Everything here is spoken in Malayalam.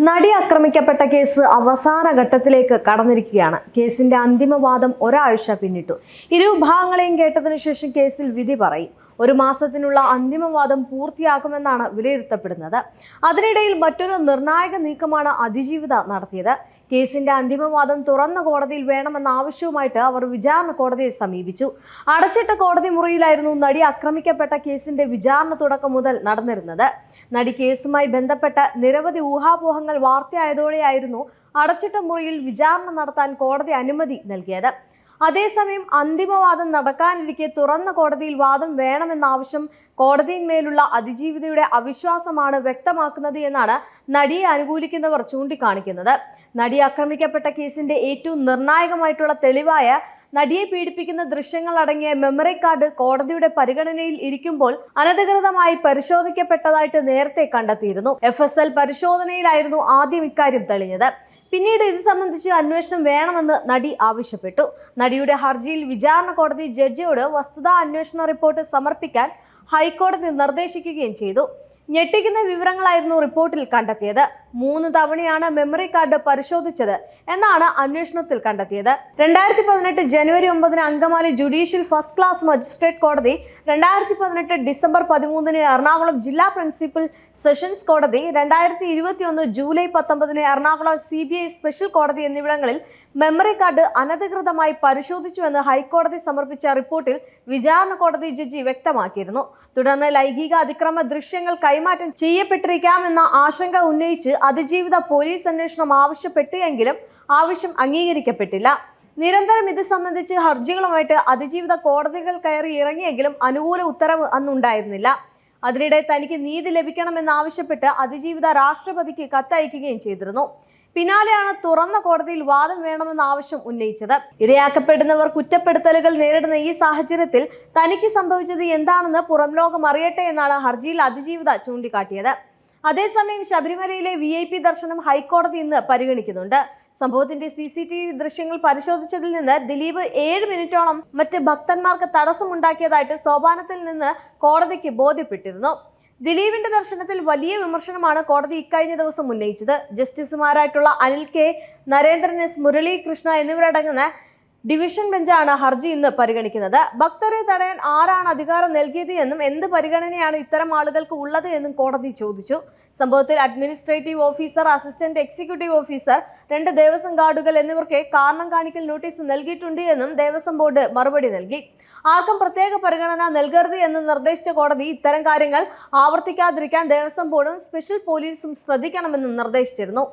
നടി ആക്രമിക്കപ്പെട്ട കേസ് അവസാന ഘട്ടത്തിലേക്ക് കടന്നിരിക്കുകയാണ്. കേസിന്റെ അന്തിമവാദം ഒരാഴ്ച പിന്നിട്ടു. ഇരു വിഭാഗങ്ങളെയും കേട്ടതിനു ശേഷം കേസിൽ വിധി പറയും. ഒരു മാസത്തിനുള്ള അന്തിമവാദം പൂർത്തിയാക്കുമെന്നാണ് വിലയിരുത്തപ്പെടുന്നത്. അതിനിടയിൽ മറ്റൊരു നിർണായക നീക്കമാണ് അതിജീവിത നടത്തിയത്. കേസിന്റെ അന്തിമവാദം തുറന്ന കോടതിയിൽ വേണമെന്ന ആവശ്യവുമായിട്ട് അവർ വിചാരണ കോടതിയെ സമീപിച്ചു. അടച്ചിട്ട കോടതി മുറിയിലായിരുന്നു നടി ആക്രമിക്കപ്പെട്ട കേസിന്റെ വിചാരണ തുടക്കം മുതൽ നടന്നിരുന്നത്. നടി കേസുമായി ബന്ധപ്പെട്ട നിരവധി ഊഹാപോഹങ്ങൾ വാർത്തയായതോടെയായിരുന്നു അടച്ചിട്ട മുറിയിൽ വിചാരണ നടത്താൻ കോടതി അനുമതി നൽകിയത്. അതേസമയം അന്തിമവാദം നടക്കാനിരിക്കെ തുറന്ന കോടതിയിൽ വാദം വേണമെന്ന ആവശ്യം കോടതിയിന്മേലുള്ള അതിജീവിതയുടെ അവിശ്വാസമാണ് വ്യക്തമാക്കുന്നത് എന്നാണ് നടിയെ അനുകൂലിക്കുന്നവർ ചൂണ്ടിക്കാണിക്കുന്നത്. നടി ആക്രമിക്കപ്പെട്ട കേസിന്റെ ഏറ്റവും നിർണായകമായിട്ടുള്ള തെളിവായ നടിയെ പീഡിപ്പിക്കുന്ന ദൃശ്യങ്ങൾ അടങ്ങിയ മെമ്മറി കാർഡ് കോടതിയുടെ പരിഗണനയിൽ ഇരിക്കുമ്പോൾ അനധികൃതമായി പരിശോധിക്കപ്പെട്ടതായിട്ട് നേരത്തെ കണ്ടെത്തിയിരുന്നു. FSL പരിശോധനയിലായിരുന്നു ആദ്യം ഇക്കാര്യം തെളിഞ്ഞത്. പിന്നീട് ഇത് സംബന്ധിച്ച് അന്വേഷണം വേണമെന്ന് നടി ആവശ്യപ്പെട്ടു. നടിയുടെ ഹർജിയിൽ വിചാരണ കോടതി ജഡ്ജിയോട് വസ്തുതാ അന്വേഷണ റിപ്പോർട്ട് സമർപ്പിക്കാൻ ഹൈക്കോടതി നിർദ്ദേശിക്കുകയും ചെയ്തു. ഞെട്ടിക്കുന്ന വിവരങ്ങളായിരുന്നു റിപ്പോർട്ടിൽ കണ്ടെത്തിയത്. 3 തവണയാണ് മെമ്മറി കാർഡ് പരിശോധിച്ചത് എന്നാണ് അന്വേഷണത്തിൽ കണ്ടെത്തിയത്. 2018 ജനുവരി 9 Angamaly judicial first class magistrate കോടതി, 2018 ഡിസംബർ 13 എറണാകുളം ജില്ലാ പ്രിൻസിപ്പൽ സെഷൻസ് കോടതി, 2021 ജൂലൈ 19 എറണാകുളം CBI സ്പെഷ്യൽ കോടതി എന്നിവിടങ്ങളിൽ മെമ്മറി കാർഡ് അനധികൃതമായി പരിശോധിച്ചുവെന്ന് ഹൈക്കോടതി സമർപ്പിച്ച റിപ്പോർട്ടിൽ വിചാരണ കോടതി ജഡ്ജി വ്യക്തമാക്കിയിരുന്നു. തുടർന്ന് ലൈംഗിക അതിക്രമ ദൃശ്യങ്ങൾ കൈമാറ്റം ചെയ്യപ്പെട്ടിരിക്കാമെന്ന ആശങ്ക ഉന്നയിച്ച് അതിജീവിത പോലീസ് അന്വേഷണം ആവശ്യപ്പെട്ടുവെങ്കിലും ആവശ്യം അംഗീകരിക്കപ്പെട്ടില്ല. നിരന്തരം ഇത് സംബന്ധിച്ച് ഹർജികളുമായിട്ട് അതിജീവിത കോടതികൾ കയറി ഇറങ്ങിയെങ്കിലും അനുകൂല ഉത്തരവ് അന്നുണ്ടായിരുന്നില്ല. അതിനിടെ തനിക്ക് നീതി ലഭിക്കണമെന്നാവശ്യപ്പെട്ട് അതിജീവിത രാഷ്ട്രപതിക്ക് കത്തയക്കുകയും ചെയ്തിരുന്നു. പിന്നാലെയാണ് തുറന്ന കോടതിയിൽ വാദം വേണമെന്ന ആവശ്യം ഉന്നയിച്ചത്. ഇരയാക്കപ്പെടുന്നവർ കുറ്റപ്പെടുത്തലുകൾ നേരിടുന്ന ഈ സാഹചര്യത്തിൽ തനിക്ക് സംഭവിച്ചത് എന്താണെന്ന് പുറം ലോകം അറിയട്ടെ എന്നാണ് ഹർജിയിൽ അതിജീവിത ചൂണ്ടിക്കാട്ടിയത്. അതേസമയം ശബരിമലയിലെ VIP ദർശനം ഹൈക്കോടതി ഇന്ന് പരിഗണിക്കുന്നുണ്ട്. സംഭവത്തിന്റെ CCTV ദൃശ്യങ്ങൾ പരിശോധിച്ചതിൽ നിന്ന് ദിലീപ് 7 മിനിറ്റോളം മറ്റ് ഭക്തന്മാർക്ക് തടസ്സമുണ്ടാക്കിയതായിട്ട് സോപാനത്തിൽ നിന്ന് കോടതിക്ക് ബോധ്യപ്പെട്ടിരുന്നു. ദിലീപിന്റെ ദർശനത്തിൽ വലിയ വിമർശനമാണ് കോടതി ഇക്കഴിഞ്ഞ ദിവസം ഉന്നയിച്ചത്. ജസ്റ്റിസുമാരായിട്ടുള്ള അനിൽ K, നരേന്ദ്രൻ S, മുരളി കൃഷ്ണ എന്നിവരടങ്ങുന്ന ഡിവിഷൻ ബെഞ്ചാണ് ഹർജി ഇന്ന് പരിഗണിക്കുന്നത്. ഭക്തരെ തടയാൻ ആരാണ് അധികാരം നൽകിയത് എന്നും എന്ത് പരിഗണനയാണ് ഇത്തരം ആളുകൾക്ക് ഉള്ളത് എന്നും കോടതി ചോദിച്ചു. സംഭവത്തിൽ administrative officer, assistant executive officer, 2 Devaswom ഗാർഡുകൾ എന്നിവർക്ക് കാരണം കാണിക്കൽ നോട്ടീസ് നൽകിയിട്ടുണ്ട് എന്നും ദേവസ്വം ബോർഡ് മറുപടി നൽകി. ആർക്കും പ്രത്യേക പരിഗണന നൽകരുത് എന്ന് നിർദ്ദേശിച്ച കോടതി ഇത്തരം കാര്യങ്ങൾ ആവർത്തിക്കാതിരിക്കാൻ ദേവസ്വം ബോർഡും സ്പെഷ്യൽ പോലീസും ശ്രദ്ധിക്കണമെന്നും നിർദ്ദേശിച്ചിരുന്നു.